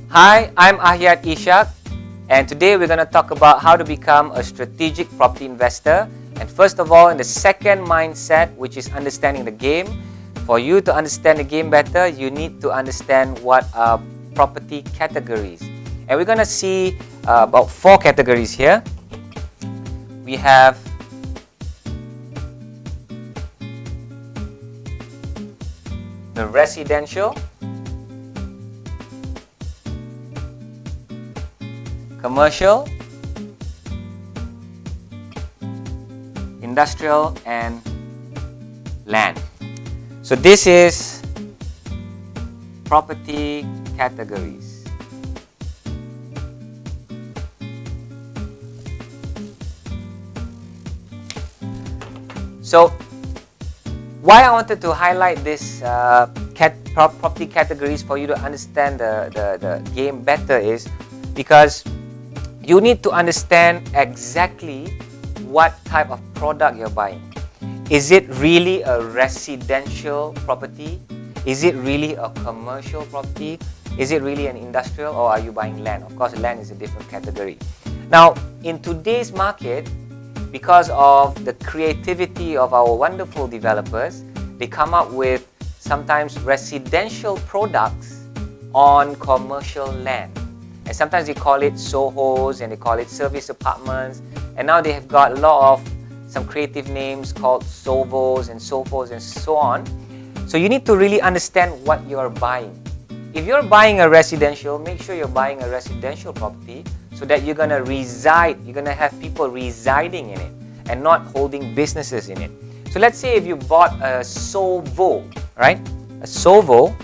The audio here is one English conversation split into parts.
Hi, I'm Ahyat Ishak, and today we're going to talk about how to become a strategic property investor. And first of all, in the second mindset, which is understanding the game. For you to understand the game better, you need to understand what are property categories. And we're going to see about 4 categories here. We have the residential, commercial, industrial, and land. So this is property categories. So why I wanted to highlight this property categories for you to understand the game better is because you need to understand exactly what type of product you're buying. Is it really a residential property? Is it really a commercial property? Is it really an industrial, or are you buying land? Of course, land is a different category. Now, in today's market, because of the creativity of our wonderful developers, they come up with sometimes residential products on commercial land. And sometimes they call it SOHOs and they call it service apartments. And now they have got a lot of some creative names called SOVOs and SOFOs and so on. So you need to really understand what you're buying. If you're buying a residential, make sure you're buying a residential property so that you're going to reside, you're going to have people residing in it and not holding businesses in it. So let's say if you bought a SOVO, right? A SOVO.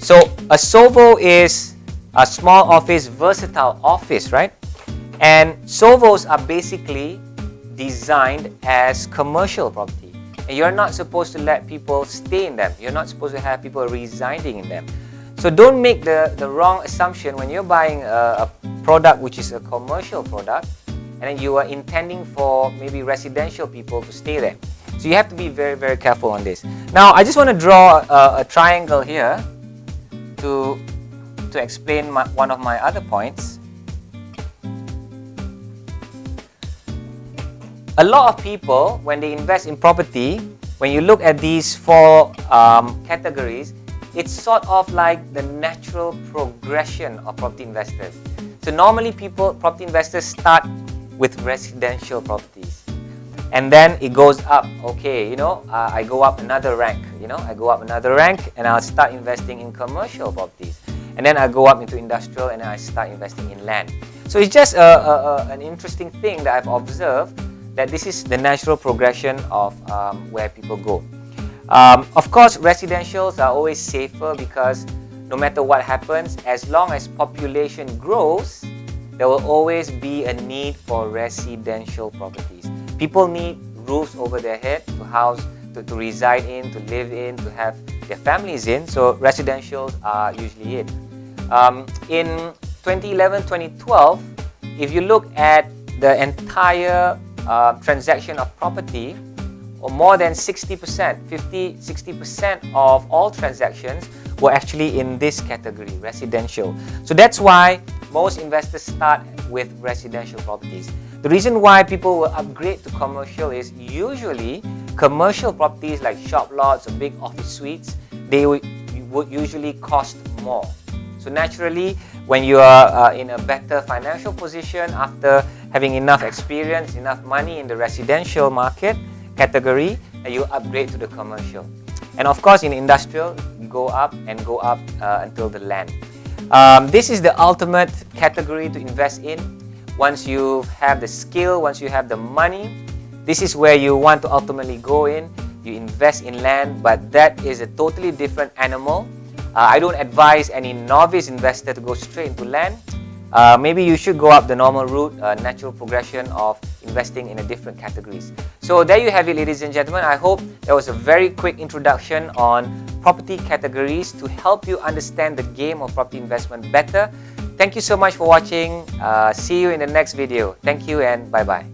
So a SOVO is a small office, versatile office, right? And SOVOs are basically designed as commercial property. And you're not supposed to let people stay in them. You're not supposed to have people residing in them. So don't make the wrong assumption when you're buying a product which is a commercial product and then you are intending for maybe residential people to stay there. So you have to be very, very careful on this. Now, I just want to draw a triangle here to explain one of my other points. A lot of people, when they invest in property, when you look at these 4 categories, it's sort of like the natural progression of property investors. So normally property investors start with residential properties. And then it goes up. Okay, I go up another rank. I go up another rank and I'll start investing in commercial properties. And then I go up into industrial and then I start investing in land. So it's just an interesting thing that I've observed, that this is the natural progression of where people go. Of course, residentials are always safer because no matter what happens, as long as population grows, there will always be a need for residential properties. People need roofs over their head to house, to reside in, to live in, to have their families in. So residentials are usually it. In 2011, 2012, if you look at the entire transaction of property, or more than 60%, 50-60% of all transactions were actually in this category, residential. So that's why most investors start with residential properties. The reason why people will upgrade to commercial is usually commercial properties like shop lots or big office suites, they would usually cost more. So naturally, when you are in a better financial position after having enough experience, enough money in the residential market category, you upgrade to the commercial. And of course, in industrial, you go up and go up until the land. This is the ultimate category to invest in. Once you have the skill, once you have the money, this is where you want to ultimately go in. You invest in land, but that is a totally different animal. I don't advise any novice investor to go straight into land. Maybe you should go up the normal route, natural progression of investing in a different categories. So there you have it, ladies and gentlemen. I hope that was a very quick introduction on property categories to help you understand the game of property investment better. Thank you so much for watching. See you in the next video. Thank you and bye-bye.